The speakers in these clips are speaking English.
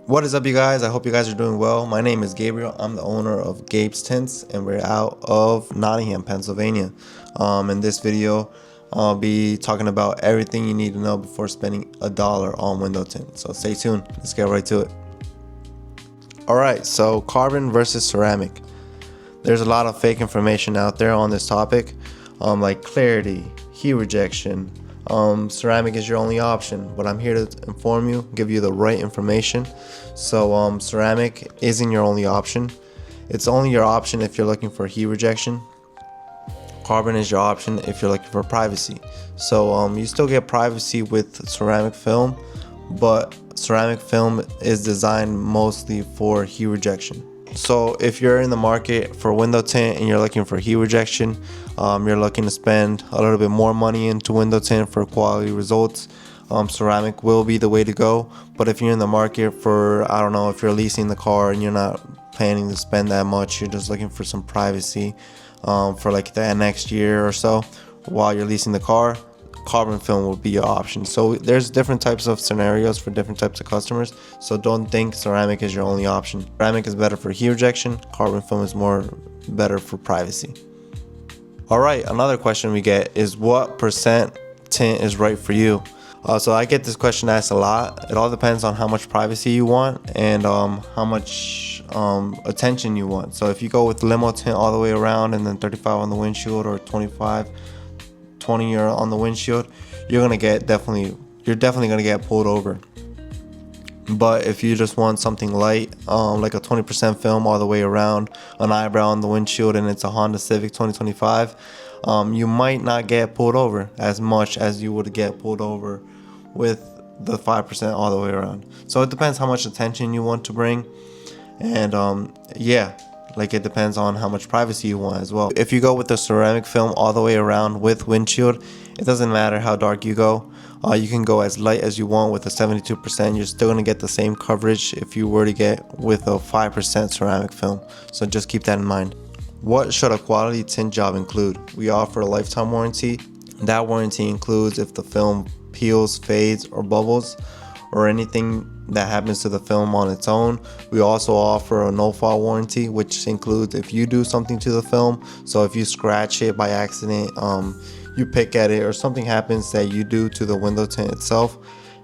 What is up, you guys? I hope you guys are doing well. My name is Gabriel. I'm the owner of Gabe's Tints, and we're out of Nottingham, Pennsylvania. In this video, I'll be talking about everything you need to know before spending $1 on window tint. So stay tuned. Let's get right to it. Alright, so carbon versus ceramic. There's a lot of fake information out there on this topic, like clarity, heat rejection. Ceramic is your only option, but I'm here to inform you, give you the right information. So ceramic isn't your only option. It's only your option if you're looking for heat rejection. Carbon is your option if you're looking for privacy. So you still get privacy with ceramic film, but ceramic film is designed mostly for heat rejection. So if you're in the market for window tint and you're looking for heat rejection, you're looking to spend a little bit more money into window tint for quality results, ceramic will be the way to go. But if you're in the market for, I don't know, if you're leasing the car and you're not planning to spend that much, you're just looking for some privacy for like the next year or so while you're leasing the car, carbon film will be your option. So there's different types of scenarios for different types of customers, so don't think ceramic is your only option. Ceramic is better for heat rejection, carbon film is better for privacy. Alright, another question we get is what percent tint is right for you? So I get this question asked a lot. It all depends on how much privacy you want and how much attention you want. So if you go with limo tint all the way around and then 35 on the windshield, or 25 20 on the windshield, you're definitely gonna get pulled over. But if you just want something light, like a 20% film all the way around, an eyebrow on the windshield, and it's a Honda Civic 2025, you might not get pulled over as much as you would get pulled over with the 5% all the way around. So it depends how much attention you want to bring, and it depends on how much privacy you want as well. If you go with the ceramic film all the way around with windshield, it doesn't matter how dark you go. You can go as light as you want with a 72%. You're still going to get the same coverage if you were to get with a 5% ceramic film. So just keep that in mind. What should a quality tint job include? We offer a lifetime warranty. That warranty includes if the film peels, fades, or bubbles, or anything that happens to the film on its own. We also offer a no-fault warranty, which includes if you do something to the film. So if you scratch it by accident, you pick at it, or something happens that you do to the window tint itself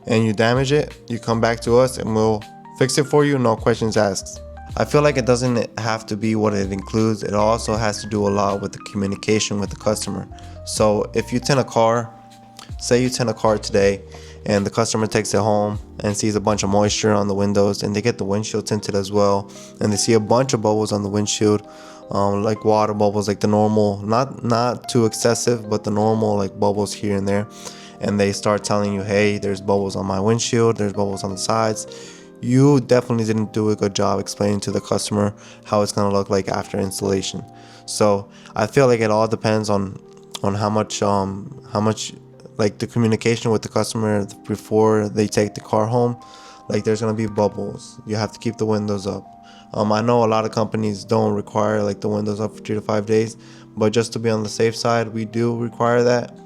and you damage it, you come back to us and we'll fix it for you, no questions asked. I feel like it doesn't have to be what it includes. It also has to do a lot with the communication with the customer. So if you tint a car, say you tint a car today and the customer takes it home and sees a bunch of moisture on the windows, and they get the windshield tinted as well, and they see a bunch of bubbles on the windshield, like water bubbles, like the normal, not too excessive, but the normal like bubbles here and there, and they start telling you, hey, there's bubbles on my windshield, there's bubbles on the sides. You definitely didn't do a good job explaining to the customer how it's gonna look like after installation. So I feel like it all depends on how much like the communication with the customer before they take the car home. Like there's gonna be bubbles, you have to keep the windows up. I know a lot of companies don't require like the windows up for 3 to 5 days, but just to be on the safe side, we do require that,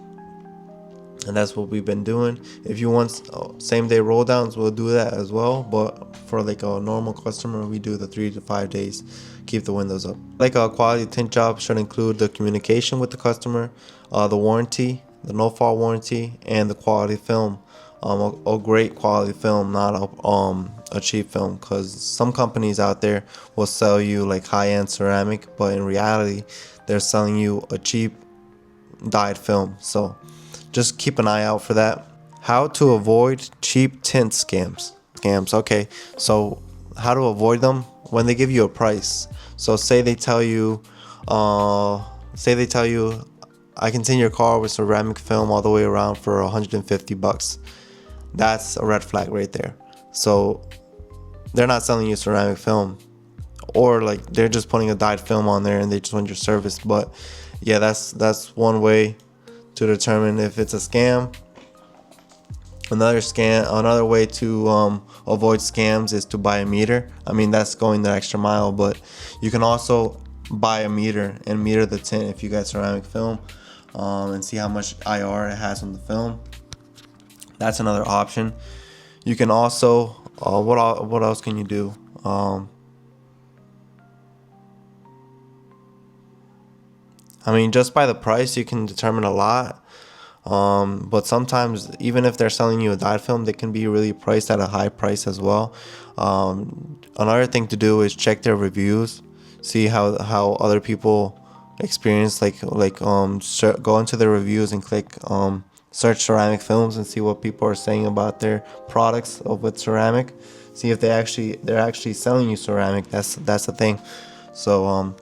and that's what we've been doing. If you want same day roll downs, we'll do that as well, but for like a normal customer, we do the 3 to 5 days, keep the windows up. Like a quality tint job should include the communication with the customer, the warranty, the no-fault warranty, and the quality film. A great quality film, not a cheap film, because some companies out there will sell you like high-end ceramic, but in reality they're selling you a cheap dyed film. So just keep an eye out for that. How to avoid cheap tint scams. Okay, so how to avoid them? When they give you a price, so say they tell you I can tint your car with ceramic film all the way around for $150. That's a red flag right there. So they're not selling you ceramic film, or like they're just putting a dyed film on there and they just want your service. But yeah, that's one way to determine if it's a scam. Another way to avoid scams is to buy a meter. I mean, that's going the extra mile, but you can also buy a meter and meter the tint if you got ceramic film, and see how much IR it has on the film. That's another option. You can also What else can you do? I mean, just by the price, you can determine a lot. But sometimes, even if they're selling you a dyed film, they can be really priced at a high price as well. Another thing to do is check their reviews, see how other people experience. Go into their reviews and click search ceramic films and see what people are saying about their products with ceramic. See if they're actually selling you ceramic. That's the thing. So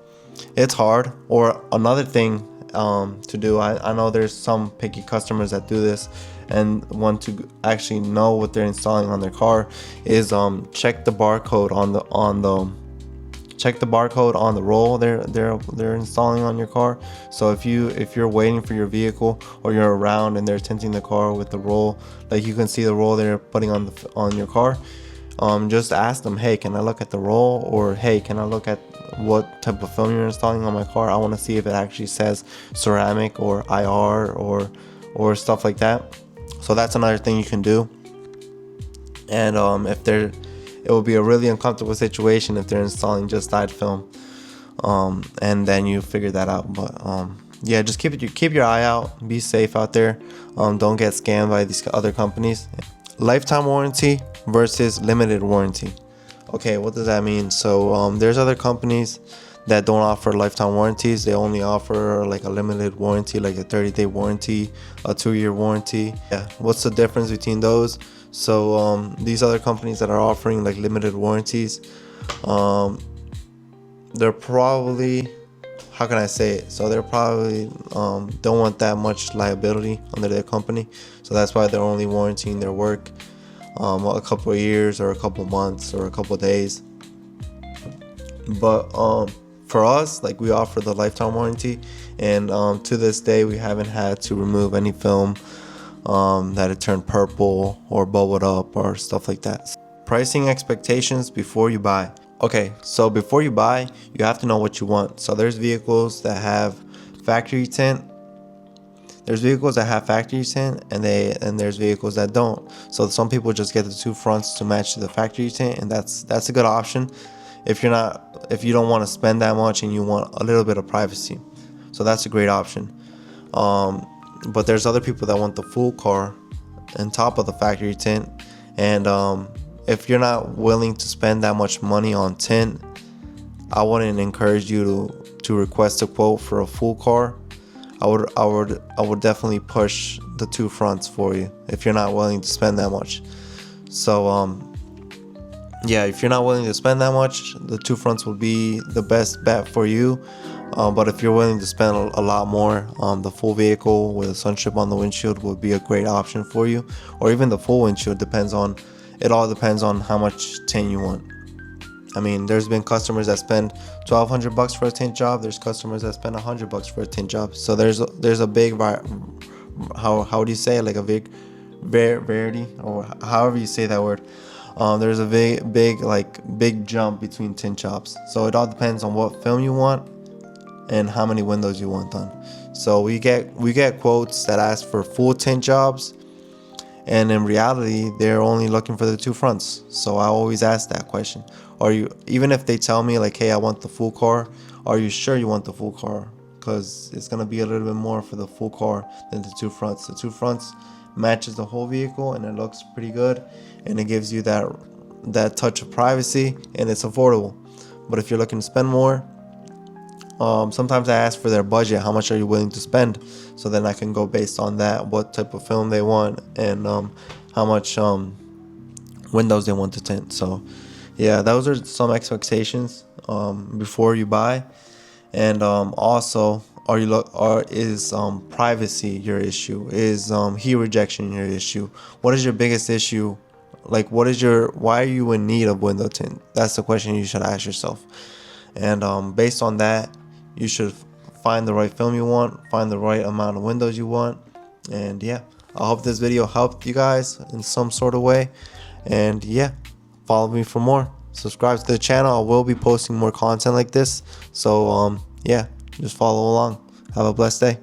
it's hard. Or another thing to do, I know there's some picky customers that do this and want to actually know what they're installing on their car, is check the barcode on the roll they're installing on your car. So if you're waiting for your vehicle, or you're around and they're tinting the car with the roll, like you can see the roll they're putting on your car, just ask them, hey, can I look at the roll? Or hey, can I look at what type of film you're installing on my car? I want to see if it actually says ceramic or IR or stuff like that. So that's another thing you can do. And it will be a really uncomfortable situation if they're installing just dyed film, and then you figure that out. But yeah, just keep your eye out, be safe out there. Don't get scammed by these other companies. Lifetime warranty versus limited warranty. Okay, what does that mean? So there's other companies that don't offer lifetime warranties. They only offer like a limited warranty, like a 30-day warranty, a 2-year warranty. Yeah, what's the difference between those? So these other companies that are offering like limited warranties, they're probably, how can I say it? So they're probably don't want that much liability under their company. So that's why they're only warranting their work a couple of years or a couple months or a couple of days. But for us, like, we offer the lifetime warranty, and to this day we haven't had to remove any film that it turned purple or bubbled up or stuff like that. Pricing expectations before you buy. Okay, so before you buy, you have to know what you want. So there's vehicles that have factory tint. There's vehicles that have factory tint, and there's vehicles that don't. So some people just get the two fronts to match the factory tint, and that's a good option if you don't want to spend that much and you want a little bit of privacy. So that's a great option. But there's other people that want the full car on top of the factory tint, and if you're not willing to spend that much money on tint, I wouldn't encourage you to request a quote for a full car. I would definitely push the two fronts for you if you're not willing to spend that much. So yeah, if you're not willing to spend that much, the two fronts will be the best bet for you. But if you're willing to spend a lot more, the full vehicle with a sun strip on the windshield would be a great option for you, or even the full windshield. It all depends on how much tint you want. I mean, there's been customers that spend $1,200 for a tint job. There's customers that spend $100 for a tint job. So there's a big how do you say it? Like a big variety, or however you say that word. There's a big jump between tint jobs. So it all depends on what film you want and how many windows you want done. So we get quotes that ask for full tint jobs, and in reality they're only looking for the two fronts. So I always ask that question. Even if they tell me like, hey, I want the full car, are you sure you want the full car? Because it's gonna be a little bit more for the full car than the two fronts. The two fronts matches the whole vehicle, and it looks pretty good, and it gives you that touch of privacy, and it's affordable. But if you're looking to spend more, sometimes I ask for their budget. How much are you willing to spend? So then I can go based on that, what type of film they want, and how much windows they want to tint. So yeah, those are some expectations before you buy. And also, is privacy your issue? Is heat rejection your issue? What is your biggest issue? Like, why are you in need of window tint? That's the question you should ask yourself. And based on that, you should find the right film you want, find the right amount of windows you want. And yeah, I hope this video helped you guys in some sort of way. And yeah, follow me for more. Subscribe to the channel. I will be posting more content like this. So yeah, just follow along. Have a blessed day.